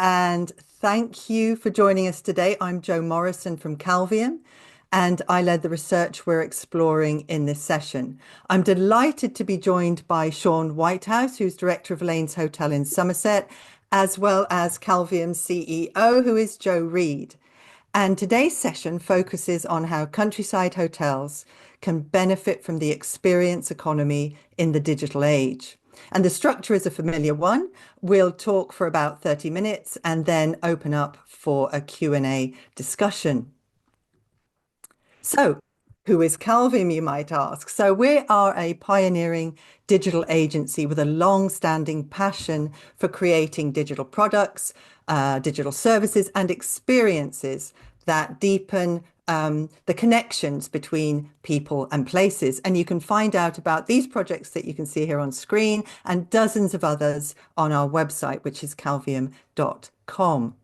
and thank you for joining us today. I'm Jo Morrison from Calvium, and I led the research we're exploring in this session. I'm delighted to be joined by Shaun Whitehouse, who's director of Lane's Hotel in Somerset, as well as Calvium's CEO, who is Reid. And today's session focuses on how countryside hotels can benefit from the experience economy in the digital age. And the structure is a familiar one. We'll talk for about 30 minutes and then open up for a Q&A discussion. So, who is Calvium, you might ask? So we are a pioneering digital agency with a long-standing passion for creating digital products, digital services and experiences that deepen the connections between people and places. And you can find out about these projects that you can see here on screen and dozens of others on our website, which is calvium.com.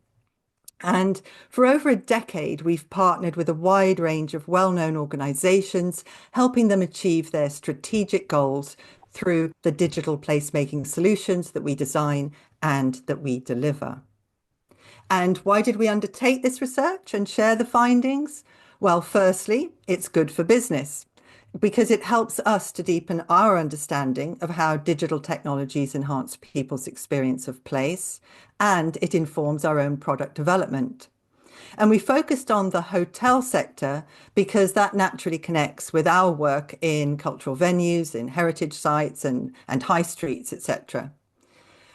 And for over a decade, we've partnered with a wide range of well-known organizations, helping them achieve their strategic goals through the digital placemaking solutions that we design and that we deliver. And why did we undertake this research and share the findings? Well, firstly, it's good for business because it helps us to deepen our understanding of how digital technologies enhance people's experience of place, and it informs our own product development. And we focused on the hotel sector because that naturally connects with our work in cultural venues, in heritage sites and high streets, etc.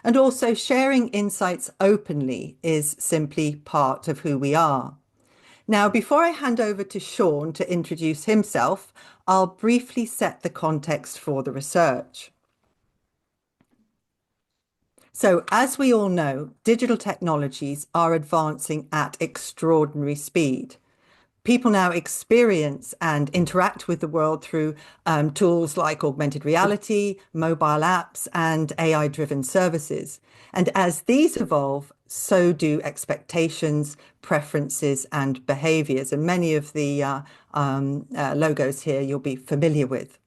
And also sharing insights openly is simply part of who we are. Now, before I hand over to Shaun to introduce himself, I'll briefly set the context for the research. So, as we all know, digital technologies are advancing at extraordinary speed. People now experience and interact with the world through tools like augmented reality, mobile apps, and AI-driven services. And as these evolve, so do expectations, preferences, and behaviors. And many of the logos here you'll be familiar with.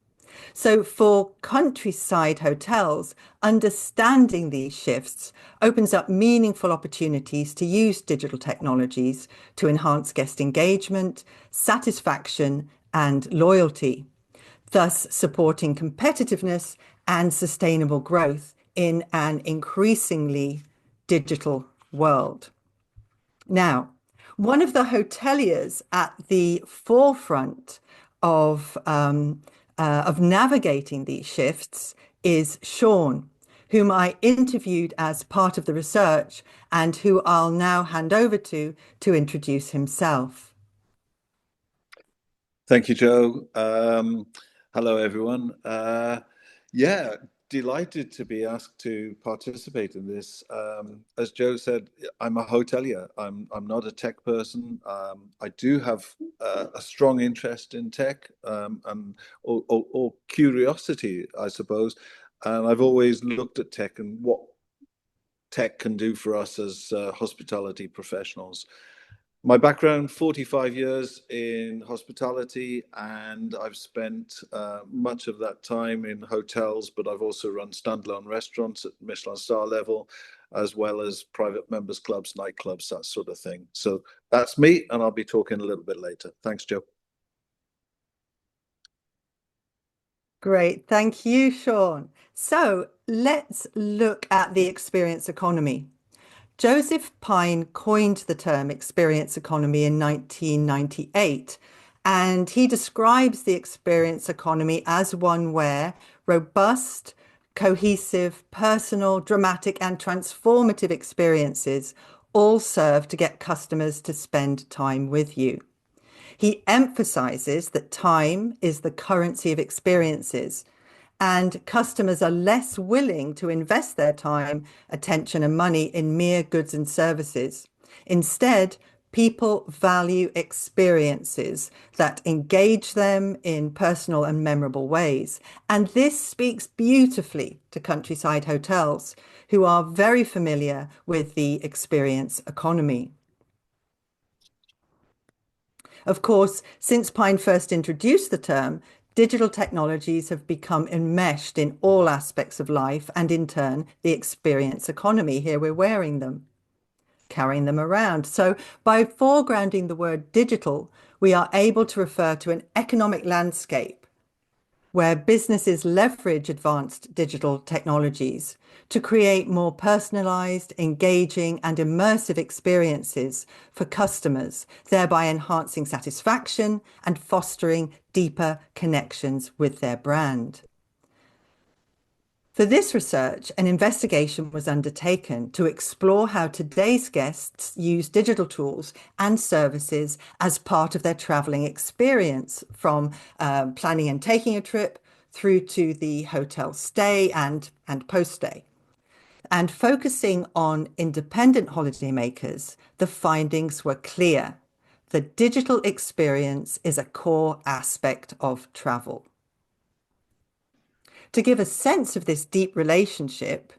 So for countryside hotels, understanding these shifts opens up meaningful opportunities to use digital technologies to enhance guest engagement, satisfaction, and loyalty, thus supporting competitiveness and sustainable growth in an increasingly digital world. Now, one of the hoteliers at the forefront of navigating these shifts is Shaun, whom I interviewed as part of the research and who I'll now hand over to introduce himself. Thank you, Jo. Hello, everyone. Yeah, delighted to be asked to participate in this. As Jo said, I'm a hotelier. I'm not a tech person. I do have a strong interest in tech or curiosity, I suppose. And I've always looked at tech and what tech can do for us as hospitality professionals. My background, 45 years in hospitality, and I've spent much of that time in hotels, but I've also run standalone restaurants at Michelin star level, as well as private members clubs, nightclubs, that sort of thing. So that's me, and I'll be talking a little bit later. Thanks, Jo. Great, thank you, Shaun. So let's look at the experience economy. Joseph Pine coined the term experience economy in 1998, and he describes the experience economy as one where robust, cohesive, personal, dramatic, and transformative experiences all serve to get customers to spend time with you. He emphasizes that time is the currency of experiences, and customers are less willing to invest their time, attention, and money in mere goods and services. Instead, people value experiences that engage them in personal and memorable ways. And this speaks beautifully to countryside hotels, who are very familiar with the experience economy. Of course, since Pine first introduced the term, digital technologies have become enmeshed in all aspects of life and in turn, the experience economy. Here we're wearing them. carrying them around. So by foregrounding the word digital, we are able to refer to an economic landscape where businesses leverage advanced digital technologies to create more personalized, engaging, and immersive experiences for customers, thereby enhancing satisfaction and fostering deeper connections with their brand. For this research, an investigation was undertaken to explore how today's guests use digital tools and services as part of their traveling experience, from planning and taking a trip through to the hotel stay and post-stay. And focusing on independent holidaymakers, the findings were clear. The digital experience is a core aspect of travel. To give a sense of this deep relationship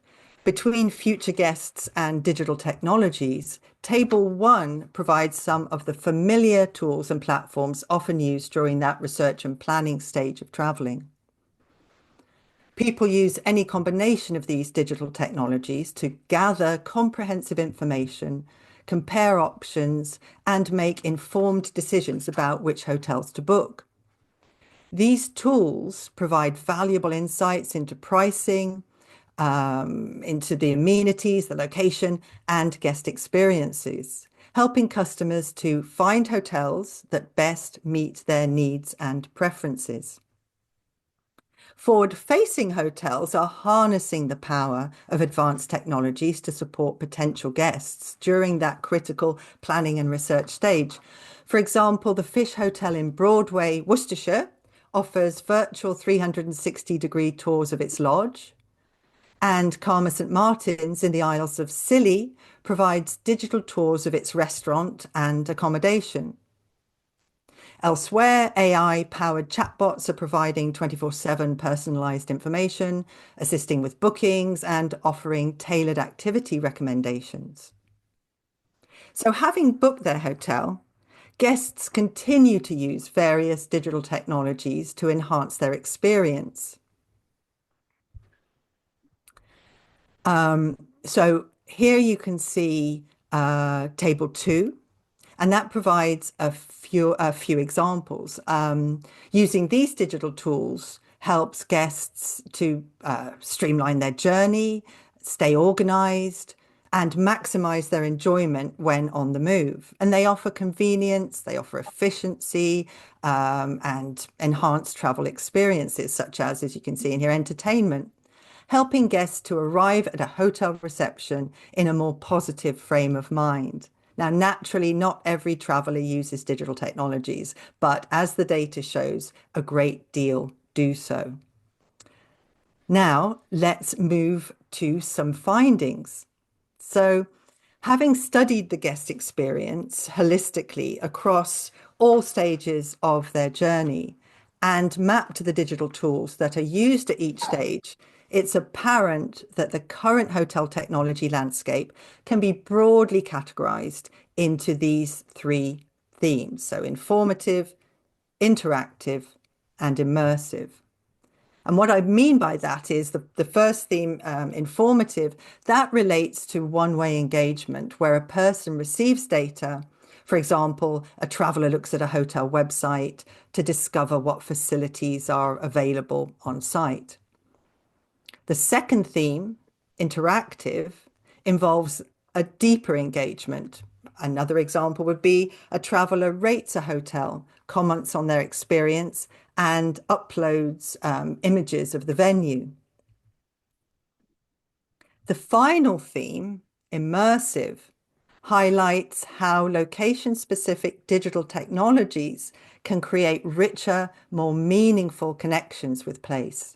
between future guests and digital technologies, Table 1 provides some of the familiar tools and platforms often used during that research and planning stage of traveling. People use any combination of these digital technologies to gather comprehensive information, compare options, and make informed decisions about which hotels to book. These tools provide valuable insights into pricing, into the amenities, the location, and guest experiences, helping customers to find hotels that best meet their needs and preferences. Forward-facing hotels are harnessing the power of advanced technologies to support potential guests during that critical planning and research stage. For example, the Fish Hotel in Broadway, Worcestershire, offers virtual 360-degree tours of its lodge, and Karma St Martin's in the Isles of Scilly provides digital tours of its restaurant and accommodation. Elsewhere, AI-powered chatbots are providing 24/7 personalized information, assisting with bookings, and offering tailored activity recommendations. So having booked their hotel, guests continue to use various digital technologies to enhance their experience. So here you can see Table 2, and that provides a few examples. Using these digital tools helps guests to streamline their journey, stay organized, and maximize their enjoyment when on the move. And they offer convenience, they offer efficiency, and enhanced travel experiences, such as you can see in here, entertainment, helping guests to arrive at a hotel reception in a more positive frame of mind. Now, naturally, not every traveler uses digital technologies, but as the data shows, a great deal do so. Now, let's move to some findings. So, having studied the guest experience holistically across all stages of their journey and mapped the digital tools that are used at each stage, it's apparent that the current hotel technology landscape can be broadly categorized into these three themes. So informative, interactive, and immersive. And what I mean by that is the first theme, informative, that relates to one-way engagement where a person receives data. For example, a traveler looks at a hotel website to discover what facilities are available on site. The second theme, interactive, involves a deeper engagement. Another example would be a traveler rates a hotel, comments on their experience, and uploads images of the venue. The final theme, immersive, highlights how location-specific digital technologies can create richer, more meaningful connections with place.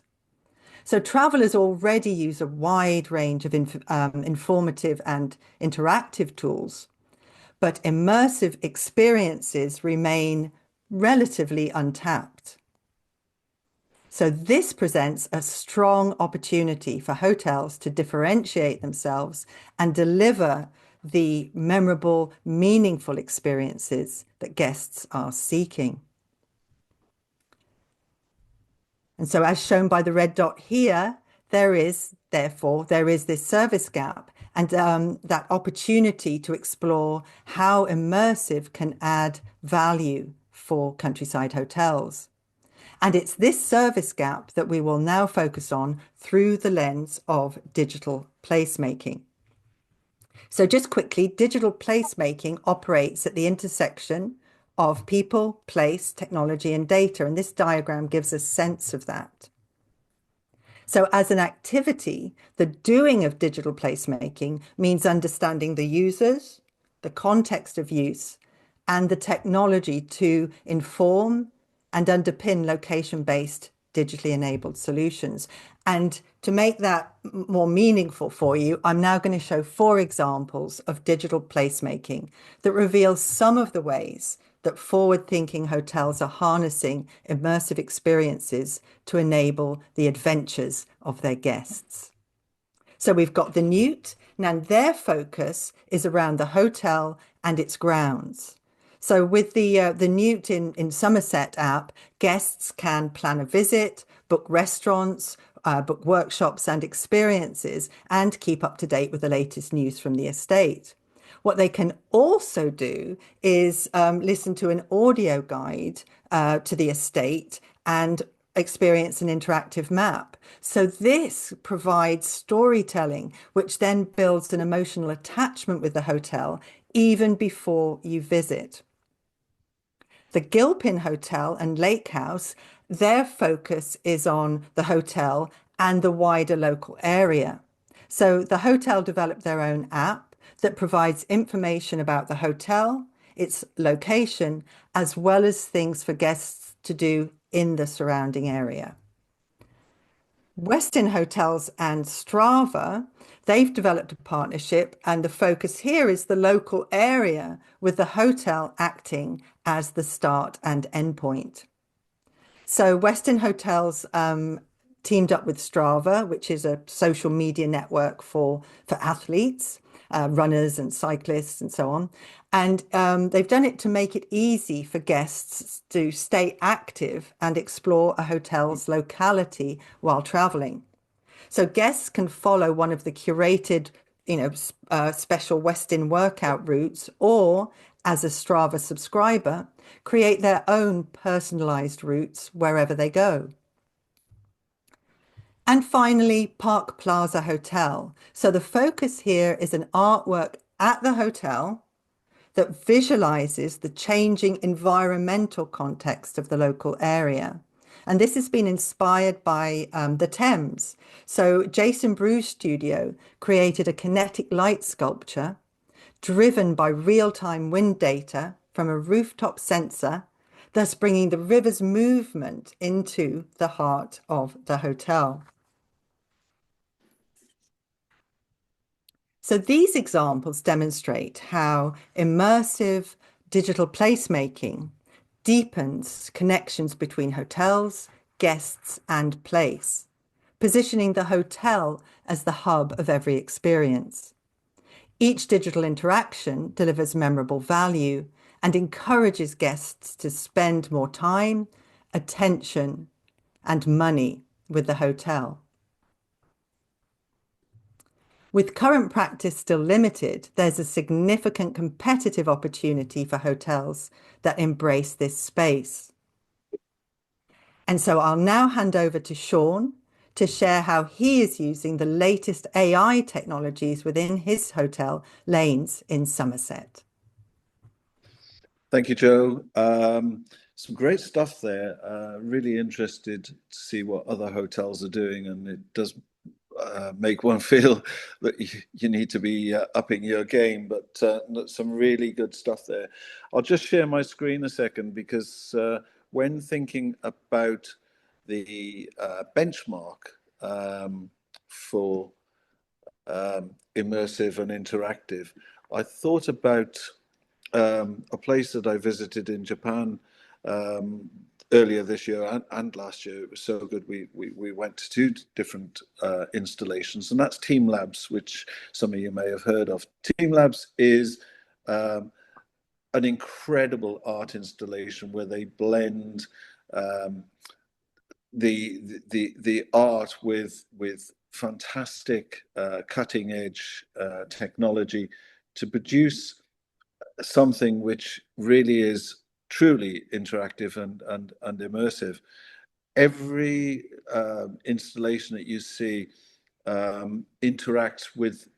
So travelers already use a wide range of informative and interactive tools, but immersive experiences remain relatively untapped. So this presents a strong opportunity for hotels to differentiate themselves and deliver the memorable, meaningful experiences that guests are seeking. And so as shown by the red dot here, therefore, there is this service gap, and that opportunity to explore how immersive can add value for countryside hotels. And it's this service gap that we will now focus on through the lens of digital placemaking. So just quickly, digital placemaking operates at the intersection of people, place, technology, and data. And this diagram gives a sense of that. So as an activity, the doing of digital placemaking means understanding the users, the context of use, and the technology to inform and underpin location-based digitally enabled solutions. And to make that more meaningful for you, I'm now going to show 4 examples of digital placemaking that reveal some of the ways that forward-thinking hotels are harnessing immersive experiences to enable the adventures of their guests. So we've got the Newt. Now their focus is around the hotel and its grounds. So with the Newt in Somerset app, guests can plan a visit, book restaurants, book workshops and experiences, and keep up to date with the latest news from the estate. What they can also do is listen to an audio guide to the estate and experience an interactive map. So this provides storytelling, which then builds an emotional attachment with the hotel even before you visit. The Gilpin Hotel and Lake House, their focus is on the hotel and the wider local area. So the hotel developed their own app that provides information about the hotel, its location, as well as things for guests to do in the surrounding area. Westin Hotels and Strava, they've developed a partnership, and the focus here is the local area, with the hotel acting as the start and end point. So Westin Hotels teamed up with Strava, which is a social media network for athletes, runners and cyclists and so on. And they've done it to make it easy for guests to stay active and explore a hotel's locality while traveling. So guests can follow one of the curated, special Westin workout routes, or as a Strava subscriber, create their own personalized routes wherever they go. And finally, Park Plaza Hotel. So the focus here is an artwork at the hotel that visualizes the changing environmental context of the local area. And this has been inspired by the Thames. So Jason Brew's studio created a kinetic light sculpture driven by real-time wind data from a rooftop sensor, thus bringing the river's movement into the heart of the hotel. So these examples demonstrate how immersive digital placemaking deepens connections between hotels, guests, and place, positioning the hotel as the hub of every experience. Each digital interaction delivers memorable value and encourages guests to spend more time, attention, and money with the hotel. With current practice still limited, there's a significant competitive opportunity for hotels that embrace this space. And so I'll now hand over to Shaun to share how he is using the latest AI technologies within his hotel, Lanes in Somerset. Thank you, Joe. Some great stuff there. Really interested to see what other hotels are doing, and it does make one feel that you need to be upping your game, but some really good stuff there. I'll just share my screen a second, because when thinking about the benchmark for immersive and interactive, I thought about a place that I visited in Japan earlier this year and last year. It was so good. We went to 2 different installations, and that's Team Labs, which some of you may have heard of. Team Labs is an incredible art installation where they blend the art with fantastic cutting edge technology to produce something which really is truly interactive and immersive. Every installation that you see interacts with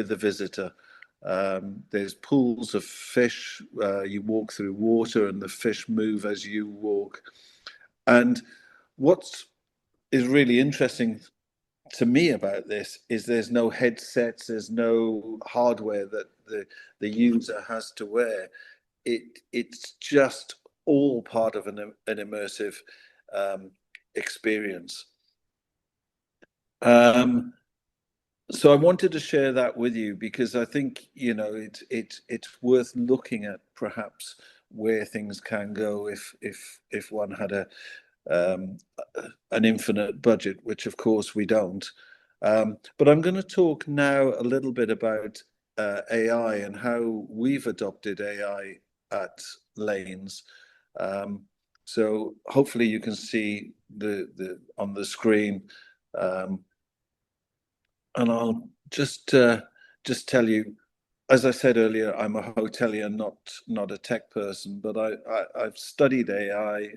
the visitor. There's pools of fish. You walk through water, and the fish move as you walk. And what is really interesting to me about this is there's no headsets, there's no hardware that the user has to wear. It's just all part of an immersive um, experience. Um, so I wanted to share that with you because I think it's worth looking at perhaps where things can go if one had um, an infinite budget, which of course we don't. But I'm going to talk now a little bit about AI and how we've adopted AI at Lanes. Um, so hopefully you can see the on the screen, um, and I'll just tell you, as I said earlier, I'm a hotelier, not a tech person, but I've studied AI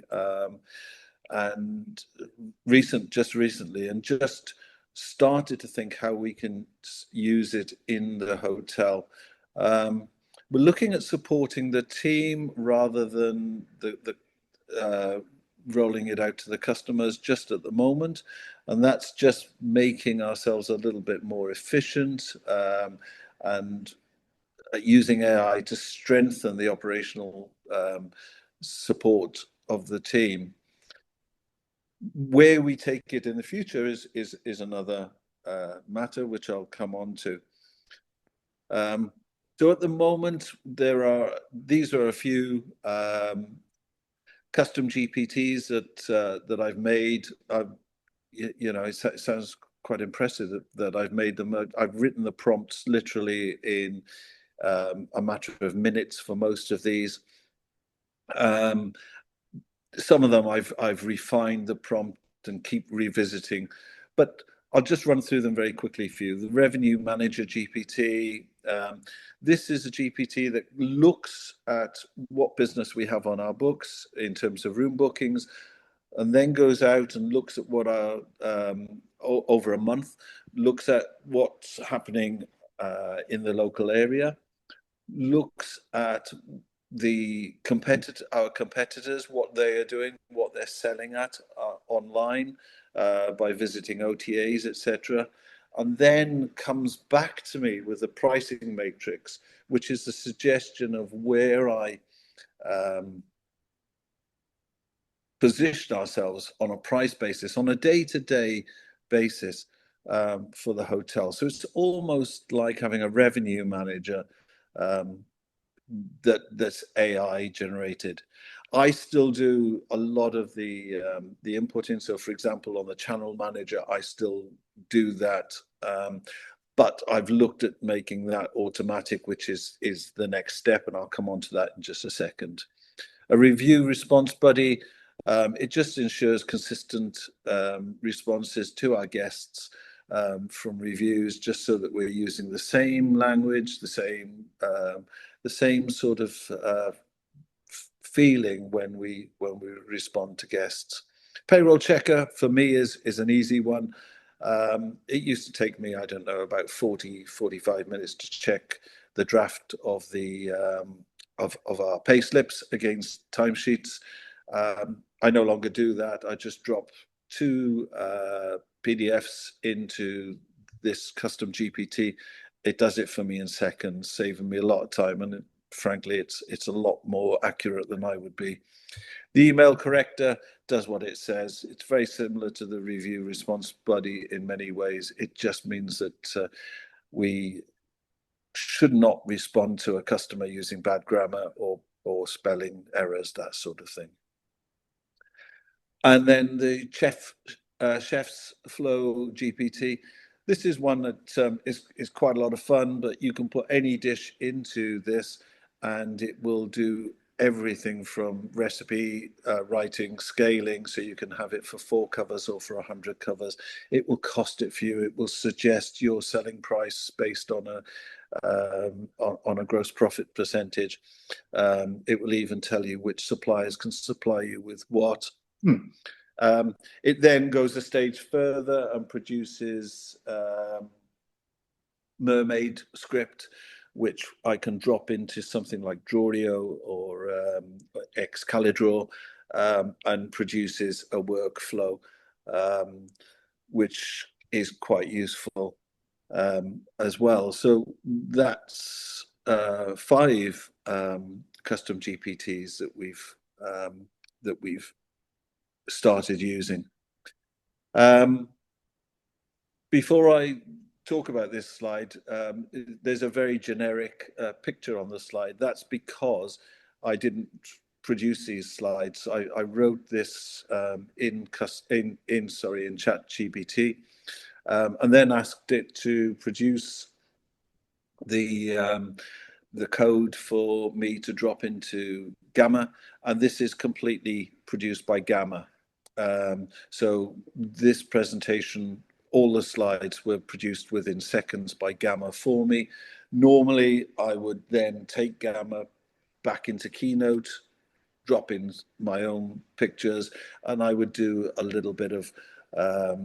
and just recently, and just started to think how we can use it in the hotel. Um, we're looking at supporting the team rather than the rolling it out to the customers just at the moment, and that's just making ourselves a little bit more efficient and using AI to strengthen the operational support of the team. Where we take it in the future is another matter, which I'll come on to. So at the moment, these are a few custom GPTs that I've made. It sounds quite impressive that I've made them. I've written the prompts literally in a matter of minutes for most of these. Some of them I've refined the prompt and keep revisiting, but I'll just run through them very quickly for you. The Revenue Manager GPT. This is a GPT that looks at what business we have on our books in terms of room bookings, and then goes out and looks at what our over a month, looks at what's happening in the local area, looks at our competitors, what they are doing, what they're selling at online by visiting OTAs, etc., and then comes back to me with a pricing matrix, which is the suggestion of where I position ourselves on a price basis, on a day-to-day basis for the hotel. So it's almost like having a revenue manager that's AI generated. I still do a lot of the inputting. So, for example, on the channel manager, I still do that, but I've looked at making that automatic, which is the next step, and I'll come on to that in just a second. A review response buddy. It just ensures consistent responses to our guests from reviews, just so that we're using the same language, the same sort of feeling when we respond to guests. Payroll checker for me is an easy one. It used to take me, I don't know, about 45 minutes to check the draft of the of our pay slips against timesheets. I no longer do that. I just drop two PDFs into this custom GPT. It does it for me in seconds, saving me a lot of time, and frankly, it's a lot more accurate than I would be. The email corrector does what it says. It's very similar to the review response buddy in many ways. It just means that we should not respond to a customer using bad grammar or spelling errors, that sort of thing. And then the chef's flow GPT. This is one that is quite a lot of fun, but you can put any dish into this and it will do everything from recipe writing, scaling, so you can have it for 4 covers or for 100 covers. It will cost it for you. It will suggest your selling price based on a gross profit percentage. It will even tell you which suppliers can supply you with what. It then goes a stage further and produces mermaid script, which I can drop into something like Draw or Excalibur, and produces a workflow, which is quite useful as well. So that's 5 custom GPTs that we've started using. Before I talk about this slide, there's a very generic picture on the slide. That's because I didn't produce these slides. I wrote this in ChatGPT, and then asked it to produce the code for me to drop into Gamma, and this is completely produced by Gamma. So this presentation, all the slides were produced within seconds by Gamma for me. Normally, I would then take Gamma back into Keynote, drop in my own pictures, and I would do a little bit of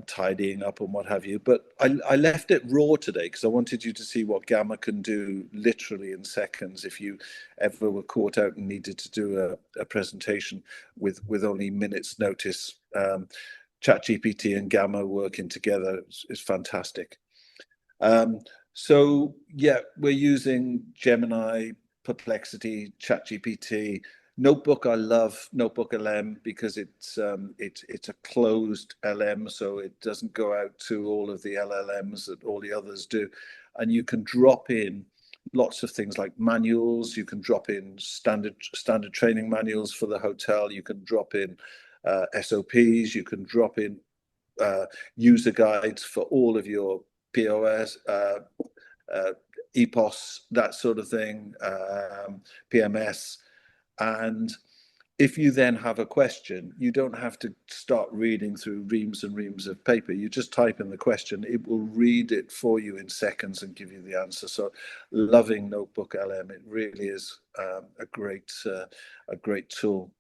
tidying up and what have you. But I left it raw today because I wanted you to see what Gamma can do literally in seconds if you ever were caught out and needed to do a presentation with only minutes notice. ChatGPT and Gamma working together is fantastic. So yeah, we're using Gemini, Perplexity, ChatGPT. Notebook, I love Notebook LM because it's a closed LM, so it doesn't go out to all of the LLMs that all the others do, and you can drop in lots of things like manuals. You can drop in standard training manuals for the hotel. You can drop in SOPs. You can drop in user guides for all of your POS, EPOS, that sort of thing, PMS. And if you then have a question, you don't have to start reading through reams and reams of paper. You just type in the question, it will read it for you in seconds and give you the answer. So loving Notebook LM, it really is a great tool.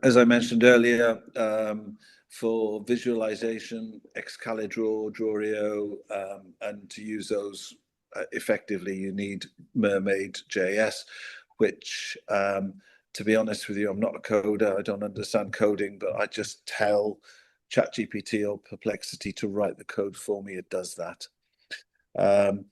As I mentioned earlier, for visualization, Excalibur, Draw, and to use those effectively, you need Mermaid JS, which, to be honest with you, I'm not a coder. I don't understand coding, but I just tell ChatGPT or Perplexity to write the code for me. It does that. And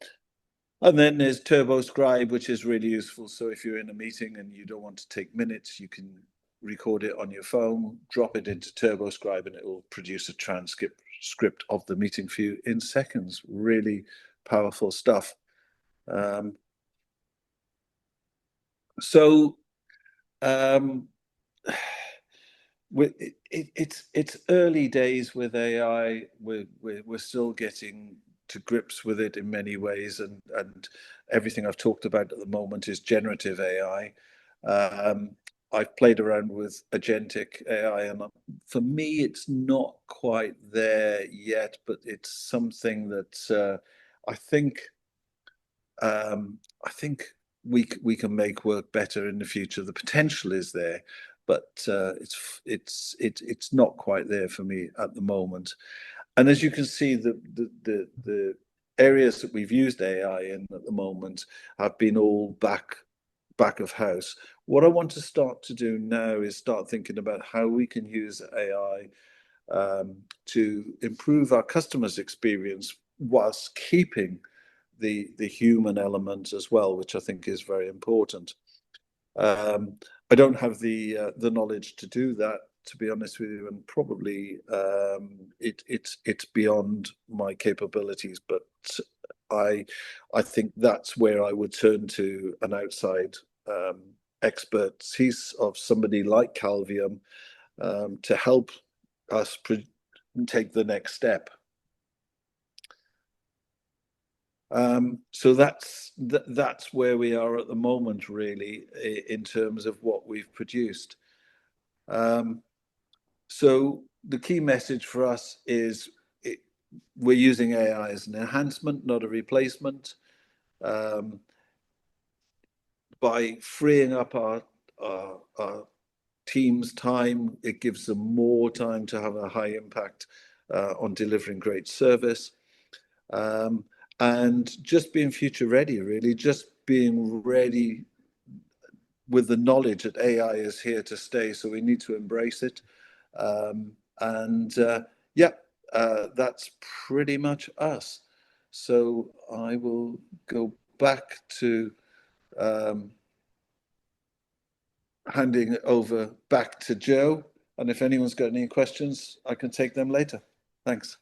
then there's TurboScribe, which is really useful. So if you're in a meeting and you don't want to take minutes, you can record it on your phone, drop it into TurboScribe, and it will produce a transcript of the meeting for you in seconds. Really powerful stuff. So it's early days with AI. We're still getting to grips with it in many ways, and everything I've talked about at the moment is generative AI. I've played around with agentic AI, and for me, it's not quite there yet, but it's something that I think I think we can make work better in the future. The potential is there, but it's not quite there for me at the moment. And as you can see, the areas that we've used AI in at the moment have been all back of house. What I want to start to do now is start thinking about how we can use AI to improve our customers' experience whilst keeping the human element as well, which I think is very important. I don't have the knowledge to do that, to be honest with you, and probably it's beyond my capabilities. But I think that's where I would turn to an outside expertise of somebody like Calvium to help us take the next step. So that's where we are at the moment, really, in terms of what we've produced. Um, so the key message for us is we're using AI as an enhancement, not a replacement. Um, by freeing up our team's time, it gives them more time to have a high impact on delivering great service. Um, and just being future ready, really, just being ready with the knowledge that AI is here to stay. So we need to embrace it. And yeah, that's pretty much us. So I will go back to um, handing it over back to Joe. And if anyone's got any questions, I can take them later. Thanks.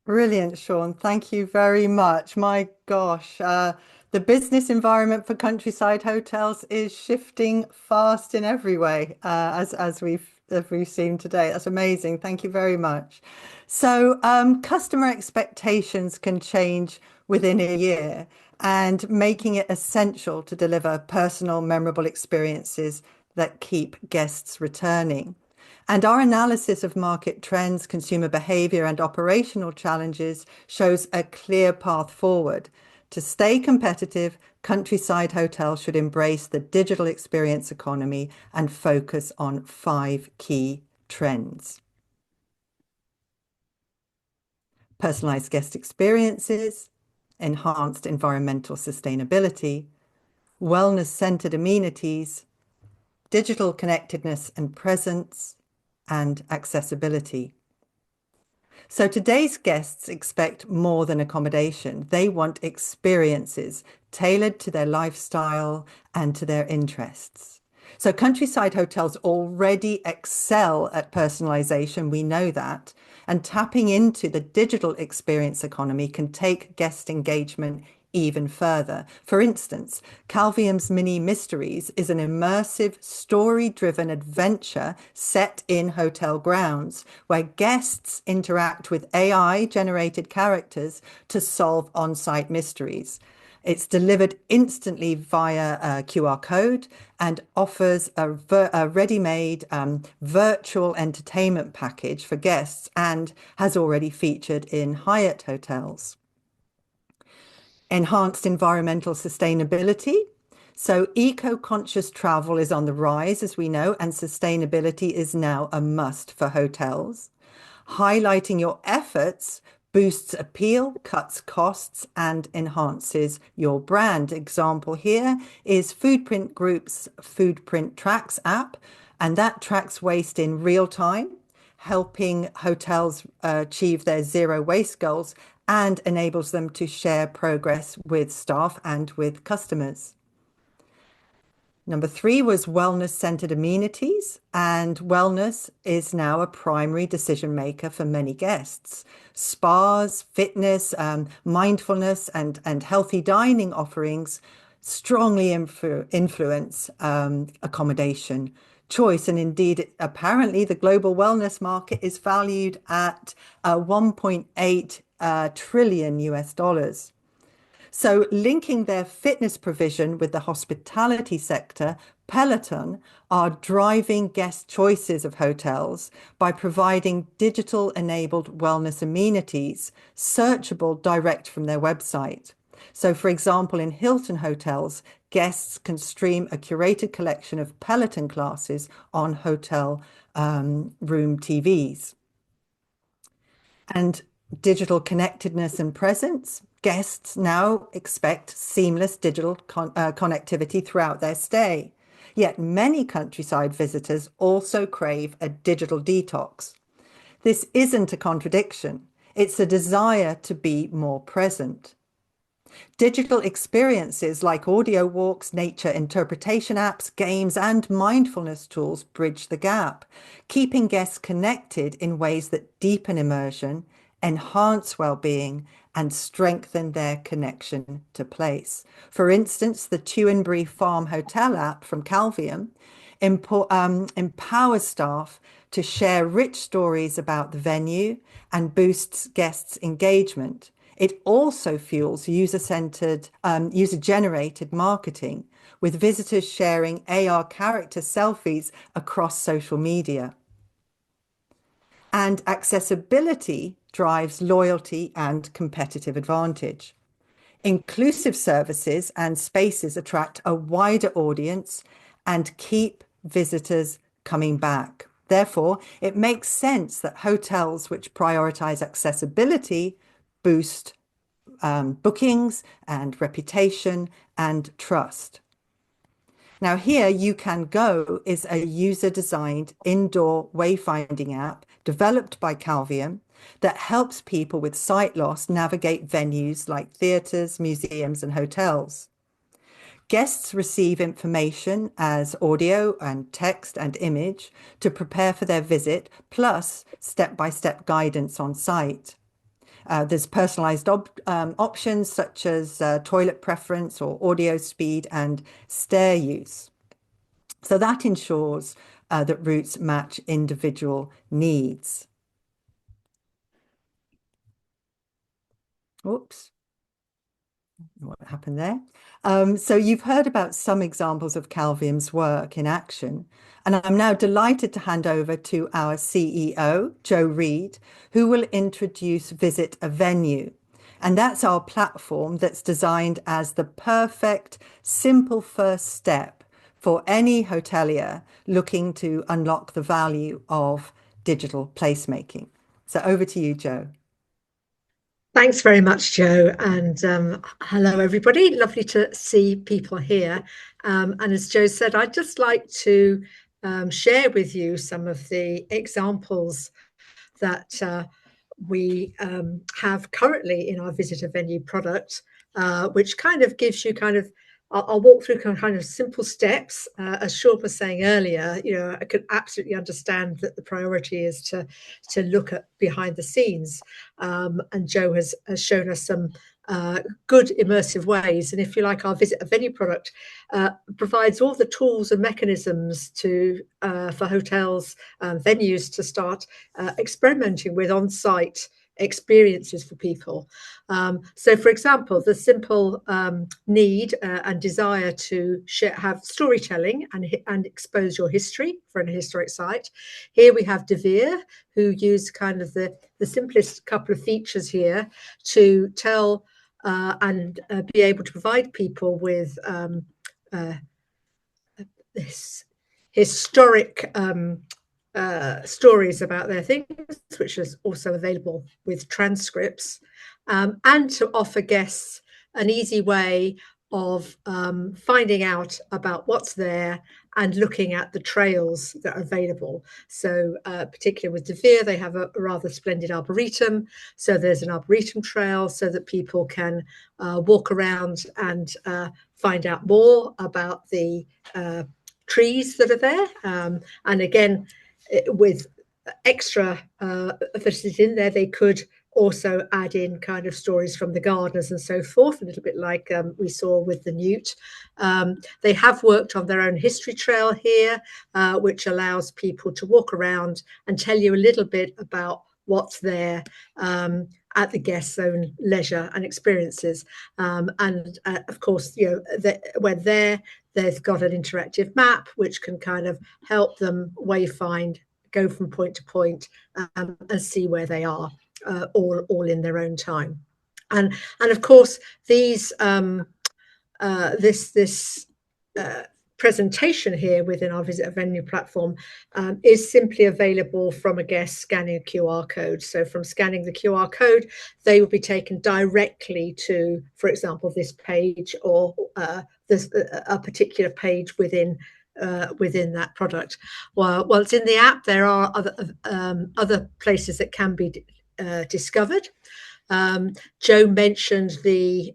Brilliant, Shaun. Thank you very much. My gosh, the business environment for countryside hotels is shifting fast in every way, as we've seen today. That's amazing. Thank you very much. So, customer expectations can change within a year, and making it essential to deliver personal, memorable experiences that keep guests returning. And our analysis of market trends, consumer behavior, and operational challenges shows a clear path forward. To stay competitive, countryside hotels should embrace the digital experience economy and focus on five key trends: personalized guest experiences, enhanced environmental sustainability, wellness-centered amenities, digital connectedness and presence, and accessibility. So today's guests expect more than accommodation. They want experiences tailored to their lifestyle and to their interests. So countryside hotels already excel at personalization. We know that. And tapping into the digital experience economy can take guest engagement even further. For instance, Calvium's Mini Mysteries is an immersive, story-driven adventure set in hotel grounds where guests interact with AI-generated characters to solve on-site mysteries. It's delivered instantly via a QR code and offers a ready-made virtual entertainment package for guests and has already featured in Hyatt hotels. Enhanced environmental sustainability. So eco-conscious travel is on the rise, as we know, and sustainability is now a must for hotels. Highlighting your efforts boosts appeal, cuts costs, and enhances your brand. Example here is Foodprint Group's Foodprint Tracks app, and that tracks waste in real time, helping hotels achieve their zero waste goals and enables them to share progress with staff and with customers. Number three was wellness-centered amenities, and wellness is now a primary decision maker for many guests. Spas, fitness, mindfulness, and healthy dining offerings strongly influence accommodation choice. And indeed, apparently, the global wellness market is valued at 1.8 trillion US dollars. So, linking their fitness provision with the hospitality sector, Peloton are driving guest choices of hotels by providing digital enabled wellness amenities searchable direct from their website. So, for example, in Hilton hotels, guests can stream a curated collection of Peloton classes on hotel room TVs. And digital connectedness and presence. Guests now expect seamless digital connectivity throughout their stay. Yet many countryside visitors also crave a digital detox. This isn't a contradiction. It's a desire to be more present. Digital experiences like audio walks, nature interpretation apps, games, and mindfulness tools bridge the gap, keeping guests connected in ways that deepen immersion, enhance well-being, and strengthen their connection to place. For instance, the Tewinbury Farm Hotel app from Calvium empowers staff to share rich stories about the venue and boosts guests' engagement. It also fuels user-centered, user-generated marketing, with visitors sharing AR character selfies across social media. And accessibility drives loyalty and competitive advantage. Inclusive services and spaces attract a wider audience and keep visitors coming back. Therefore, it makes sense that hotels which prioritize accessibility boost bookings and reputation and trust. Now, here You Can Go is a user-designed indoor wayfinding app developed by Calvium that helps people with sight loss navigate venues like theatres, museums, and hotels. Guests receive information as audio and text and image to prepare for their visit, plus step-by-step guidance on site. There's personalized options such as toilet preference or audio speed and stair use. So that ensures that routes match individual needs. Oops. What happened there? So you've heard about some examples of Calvium's work in action, and I'm now delighted to hand over to our CEO, Reid, who will introduce Visit a Venue. And that's our platform that's designed as the perfect, simple first step for any hotelier looking to unlock the value of digital placemaking. So over to you, Joe. Thanks very much, Joe, and hello everybody. Lovely to see people here. And as Joe said, I'd just like to share with you some of the examples that we have currently in our visitor venue product, which kind of gives you I'll walk through kind of simple steps. As Shaun was saying earlier, I could absolutely understand that the priority is to look at behind the scenes, and Joe has shown us some good immersive ways. And if you like, our Visit a Venue product provides all the tools and mechanisms for hotels and venues to start experimenting with on-site experiences for people. So, for example, the simple need and desire to have storytelling and expose your history for an historic site. Here we have De Vere, who use kind of the simplest couple of features here to tell and be able to provide people with this historic stories about their things, which is also available with transcripts, and to offer guests an easy way of finding out about what's there and looking at the trails that are available. So particularly with De Vere, they have a rather splendid arboretum. So there's an arboretum trail so that people can walk around and find out more about the trees that are there. And again, with extra facilities in there, they could also add in kind of stories from the gardeners and so forth, a little bit like we saw with the newt. They have worked on their own history trail here, which allows people to walk around and tell you a little bit about what's there at the guest's own leisure and experiences. And of course, when they've got an interactive map which can kind of help them wayfind, go from point to point, and see where they are, all in their own time. And of course, these this presentation here within our Visit a Venue platform is simply available from a guest scanning a QR code. So from scanning the QR code, they will be taken directly to, for example, this page or a particular page within that product. While it's in the app, there are other places that can be discovered. Joe mentioned the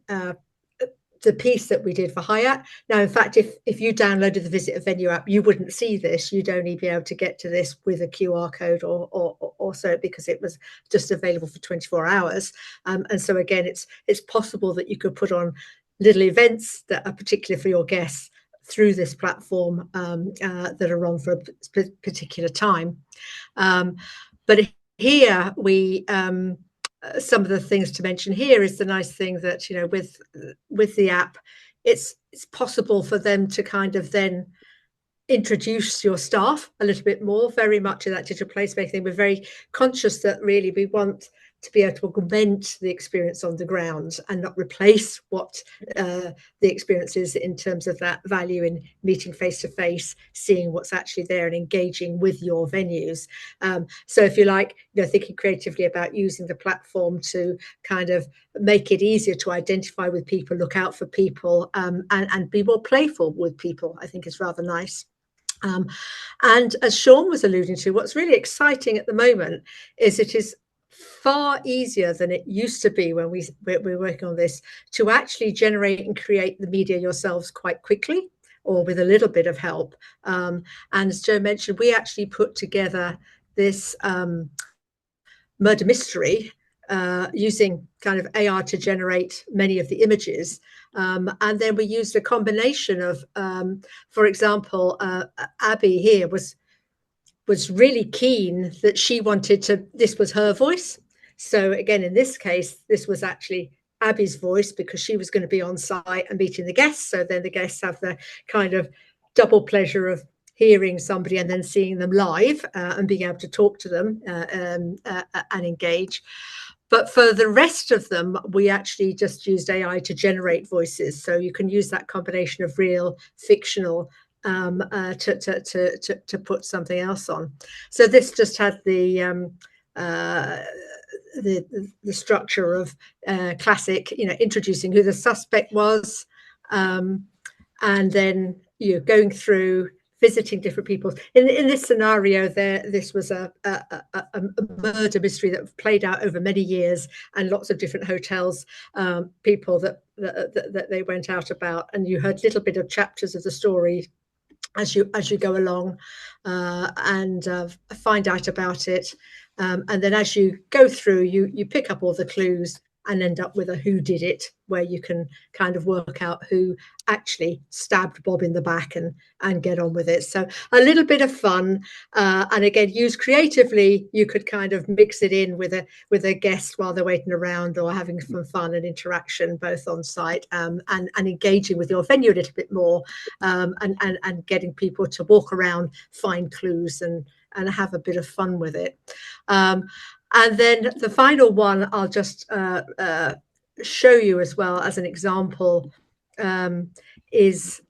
piece that we did for Hyatt. Now, in fact, if you downloaded the Visit a Venue app, you wouldn't see this. You'd only be able to get to this with a QR code or so, because it was just available for 24 hours. And so again, it's possible that you could put on little events that are particular for your guests through this platform that are on for a particular time. But here we some of the things to mention here is the nice thing that, you know, with the app, it's possible for them to kind of then introduce your staff a little bit more, very much in that digital placemaking thing. We're very conscious that really we want to be able to augment the experience on the ground and not replace what the experience is in terms of that value in meeting face to face, seeing what's actually there and engaging with your venues. So if you like, you know, thinking creatively about using the platform to kind of make it easier to identify with people, look out for people, and be more playful with people, I think is rather nice. And as Shaun was alluding to, what's really exciting at the moment is it is far easier than it used to be when we're working on this to actually generate and create the media yourselves quite quickly, or with a little bit of help. And as Joe mentioned, we actually put together this murder mystery using kind of AR to generate many of the images. And then we used a combination of, for example, Abby here was really keen that she wanted to, this was her voice. So again, in this case, this was actually Abby's voice because she was going to be on site and meeting the guests. So then the guests have the kind of double pleasure of hearing somebody and then seeing them live and being able to talk to them and engage. But for the rest of them, we actually just used AI to generate voices. So you can use that combination of real, fictional, to put something else on. So this just had the structure of classic, you know, introducing who the suspect was, and then, you know, going through visiting different people. In this scenario, this was a murder mystery that played out over many years, and lots of different hotels, people that they went out about, and you heard little bit of chapters of the story as you go along, and find out about it, and then as you go through, you pick up all the clues and end up with a who did it, where you can kind of work out who actually stabbed Bob in the back and get on with it. So a little bit of fun, and again, used creatively. You could kind of mix it in with a guest while they're waiting around, or having some fun and interaction both on site, and engaging with your venue a little bit more, and getting people to walk around, find clues, and have a bit of fun with it. And then the final one I'll just show you as well as an example, is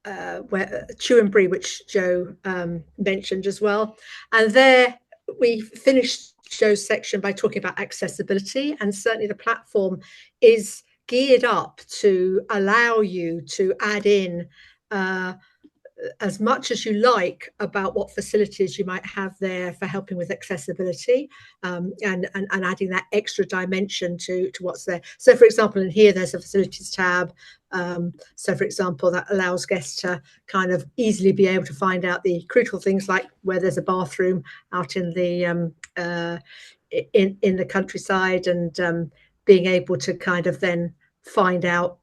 where Chew and Brie, which Joe mentioned as well. And there we finished Joe's section by talking about accessibility, and certainly the platform is geared up to allow you to add in as much as you like about what facilities you might have there for helping with accessibility, and adding that extra dimension to what's there. So for example, in here there's a facilities tab. So for example, that allows guests to kind of easily be able to find out the crucial things, like where there's a bathroom out in the in the countryside, and being able to kind of then find out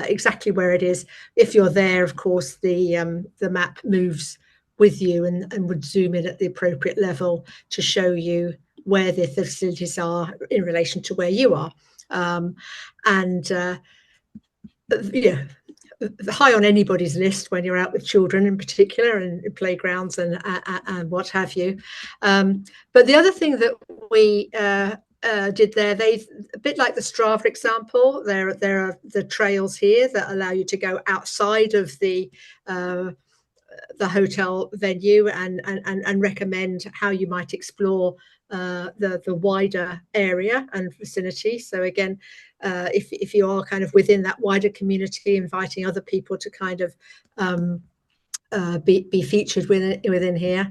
exactly where it is. If you're there, of course, the map moves with you and would zoom in at the appropriate level to show you where the facilities are in relation to where you are. Yeah, high on anybody's list when you're out with children in particular, and playgrounds and what have you. But the other thing that we did there, they a bit like the Strava example, there are the trails here that allow you to go outside of the hotel venue and recommend how you might explore the wider area and vicinity. So again, if you are kind of within that wider community, inviting other people to kind of be featured within here.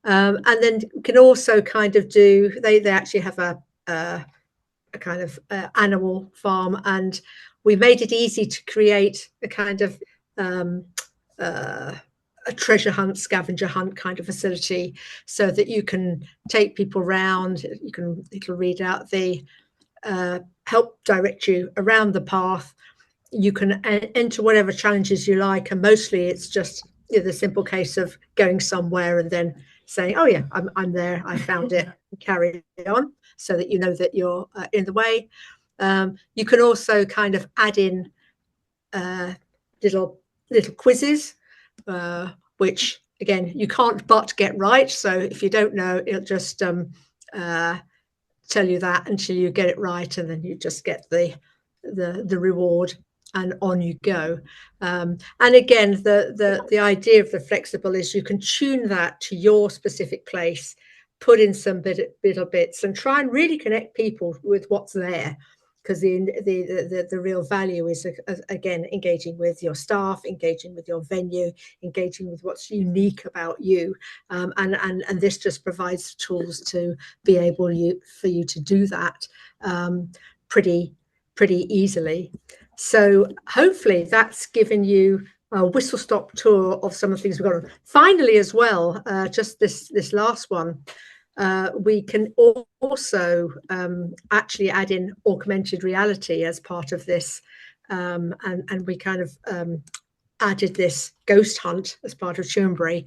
And then you can also kind of do, they actually have a kind of animal farm, and we made it easy to create a kind of a treasure hunt, scavenger hunt kind of facility, so that you can take people around. It'll read out the help direct you around the path. You can enter whatever challenges you like, and mostly it's just, you know, the simple case of going somewhere and then saying, oh yeah, I'm there, I found it, and carry on. so that you know that you're in the way. You can also kind of add in little quizzes, which again you can't but get right. So if you don't know, it'll just tell you that until you get it right, and then you just get the reward, and on you go. And again, the idea of the flexible is you can tune that to your specific place, put in some little bits, and try and really connect people with what's there. Because the real value is, again, engaging with your staff, engaging with your venue, engaging with what's unique about you, and this just provides tools to be able for you to do that pretty easily. So hopefully that's given you a whistle stop tour of some of the things we've got on. Finally, as well, just this last one. We can also actually add in augmented reality as part of this, and we kind of added this ghost hunt as part of Tewkesbury,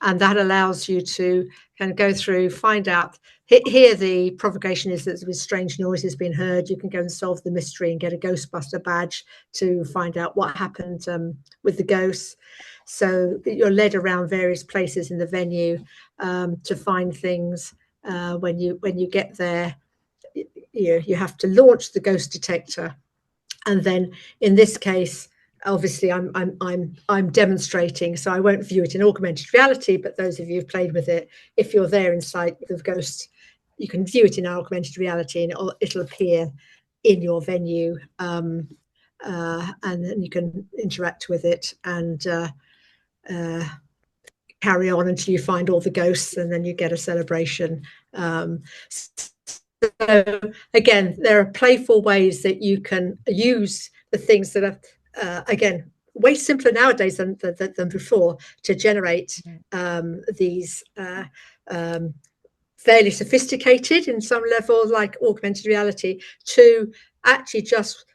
and that allows you to kind of go through, find out. Here the provocation is that there's strange noises being heard. You can go and solve the mystery and get a Ghostbuster badge to find out what happened with the ghosts. So you're led around various places in the venue to find things. When you get there, you have to launch the ghost detector, and then in this case, obviously I'm demonstrating, so I won't view it in augmented reality. But those of you who've played with it, if you're there inside the ghost, you can view it in augmented reality, and it'll appear in your venue, and then you can interact with it and carry on until you find all the ghosts, and then you get a celebration. So again, there are playful ways that you can use the things that are, again, way simpler nowadays than before, to generate these fairly sophisticated, in some level, like augmented reality, to actually just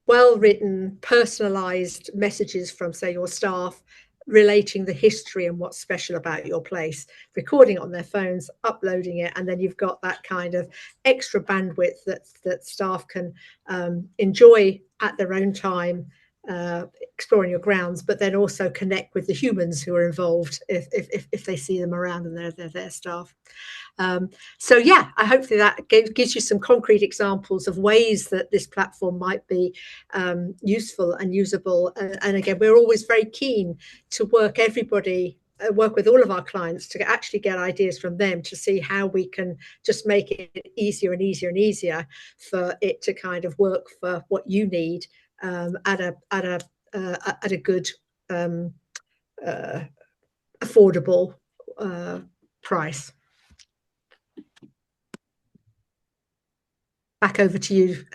well-written, personalized messages from, say, your staff, relating the history and what's special about your place, recording it on their phones, uploading it, and then you've got that kind of extra bandwidth that staff can enjoy at their own time, exploring your grounds, but then also connect with the humans who are involved if they see them around and they're their staff. So yeah, I hopefully that gives you some concrete examples of ways that this platform might be useful and usable. And again, we're always very keen to work with all of our clients to actually get ideas from them, to see how we can just make it easier and easier and easier for it to kind of work for what you need at a good affordable price. Back over to you,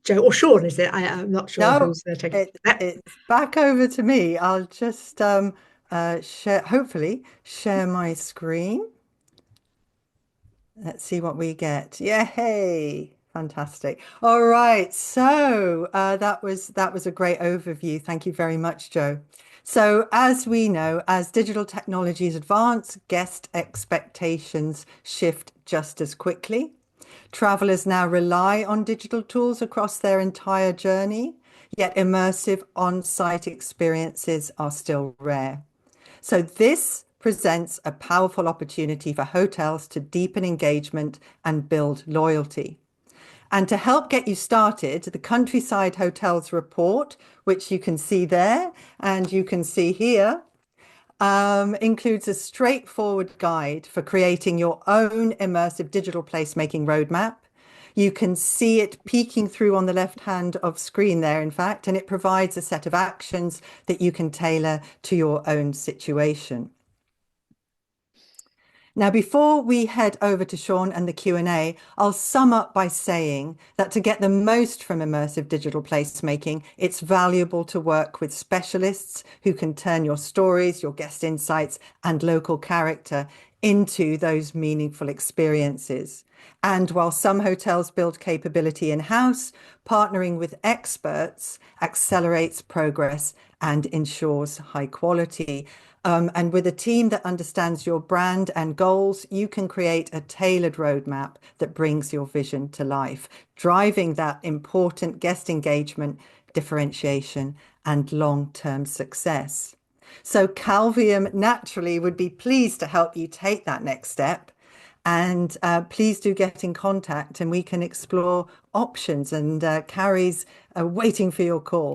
Joe, or Shaun, is it? I'm not sure who's taking it. It's back over to me. I'll just hopefully share my screen. Let's see what we get. Yay! Fantastic. All right. So that was a great overview. Thank you very much, Joe. So as we know, as digital technologies advance, guest expectations shift just as quickly. Travelers now rely on digital tools across their entire journey, yet immersive on-site experiences are still rare. So this presents a powerful opportunity for hotels to deepen engagement and build loyalty. And to help get you started, the Countryside Hotels report, which you can see there and you can see here, includes a straightforward guide for creating your own immersive digital placemaking roadmap. You can see it peeking through on the left hand of screen there, in fact, and it provides a set of actions that you can tailor to your own situation. Now, before we head over to Shaun and the Q&A, I'll sum up by saying that to get the most from immersive digital placemaking, it's valuable to work with specialists who can turn your stories, your guest insights, and local character into those meaningful experiences. And while some hotels build capability in-house, partnering with experts accelerates progress and ensures high quality. And with a team that understands your brand and goals, you can create a tailored roadmap that brings your vision to life, driving that important guest engagement, differentiation, and long-term success. So Calvium naturally would be pleased to help you take that next step. And please do get in contact and we can explore options. And Carrie's waiting for your call.